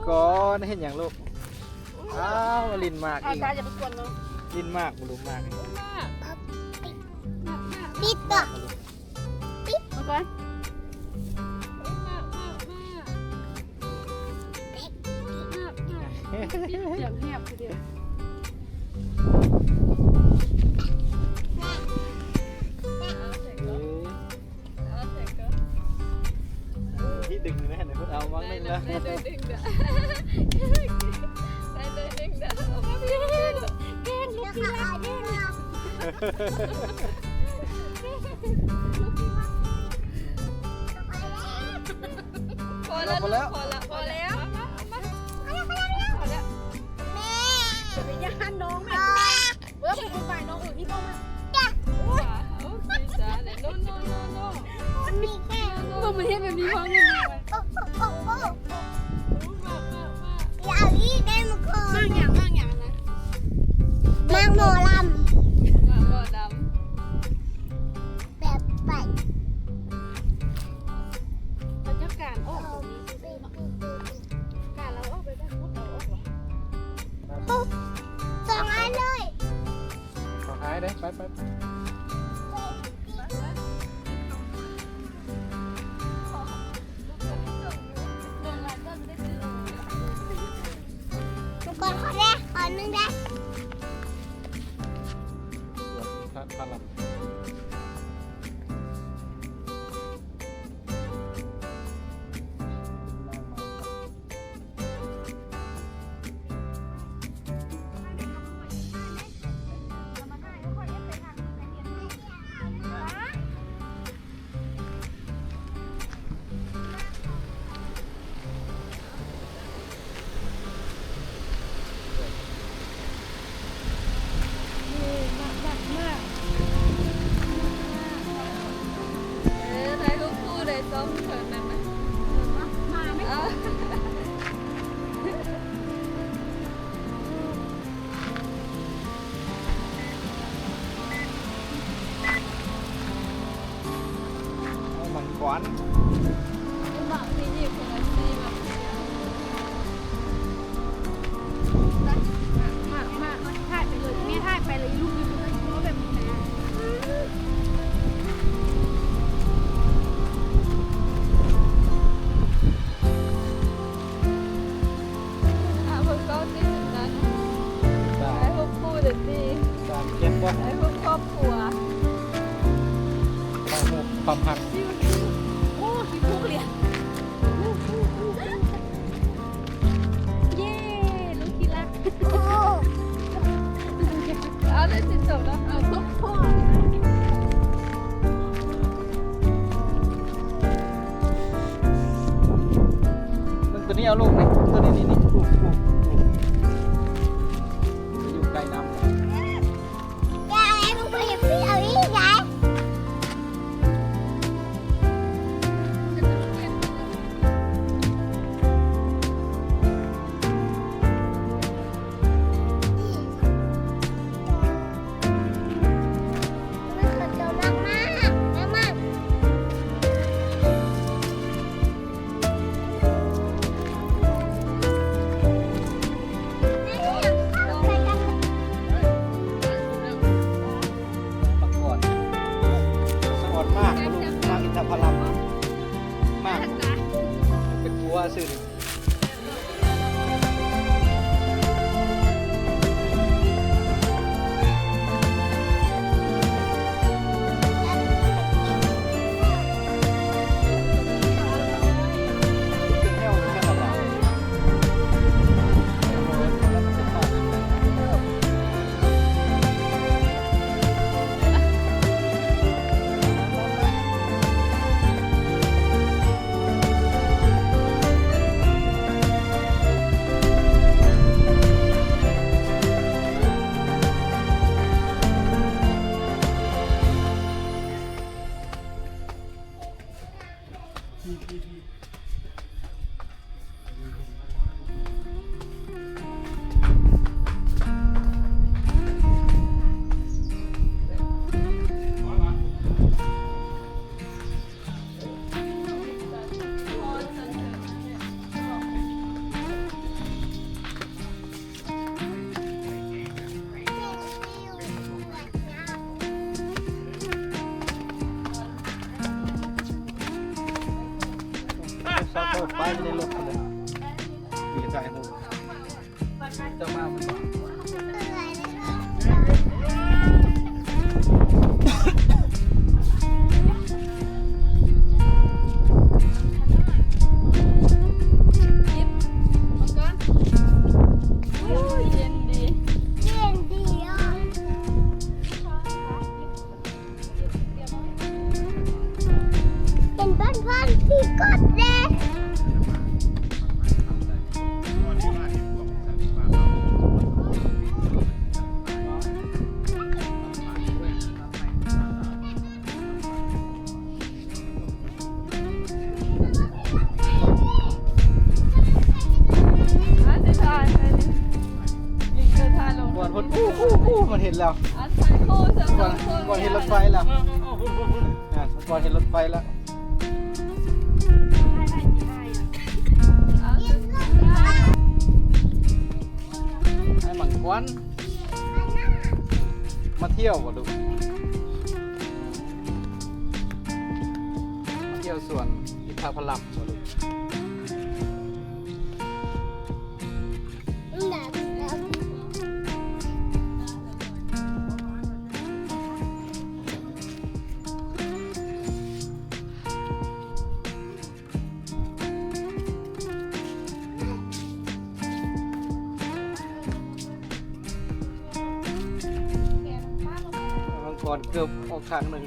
ก่อนเห็นอย่างลูกอ้าวลินมาก อา อีก จารย์อย่าไปกวนน้อง ลินมากบุลุมาก ปิดต่อ มาก่อนเสียงแหบทีเดียว ที่ดึงนะเห็นไหมพูดเอาบ้างนึงแล้ว เก่งลูกกีฬาด้วยนะ พอแล้วพอแล้ว พอแล้วจะไปย่านน้องแม่เมื่อไปคุณฝ่ายน้องอื่นที่พ่อมา มีแค่ เมื่อมันเห็นแบบนี้พ่อเงินมา โอ้อย่าเอาอีกได้มาคืน มากอย่างนะ มางหมอลำแบบไป บรรยากาศออกตรงนี้การเราออกไปได้พวกเราออกหรอ สองอันเลย ขอหายได้ไปไป ทุกคนขอได้ขอหนึ่งได้ พาลับ มันก้อน มาถ่ายไปเลยแม่ถ่ายไปเลยลูกอยู่เลยเพราะแบบนี้นะตามเก็บก้อนความหัก โอ้ที่พูกเรียนเย้ลูกกีฬา โอ้ เอาเลยสิจบแล้วเอาทุกพ่อ มึงตัวนี้เอาลูกนี่ตัวนี้นี่ลูกอยู่ใกล้น้ำ ยายมึงไปอย่าพี่เอาอีกยายไม่เคยเจอมากมากมาก เ ไปในรถเลยมีใจหนุ่มเจ้ามามันบอก ยิบมังกรโอ้ยเย็นดี เย็นดีอ่ะเป็นบ้านพันที่กดเลย อาจะทานอะไรนี่ยิงจะทานลง ก่อนคนอู้มันเห็นแล้ว อาใส่คู่เสริม ก่อน คู่ ก่อนเห็นรถไฟแล้วก่อนเห็นรถไฟแล้ว ให้หมังกวนมาเที่ยวบ่ลูกมาเที่ยวสวนอินทผลัมบ่ลูก มังกรเกือบออกครั้งหนึ่ง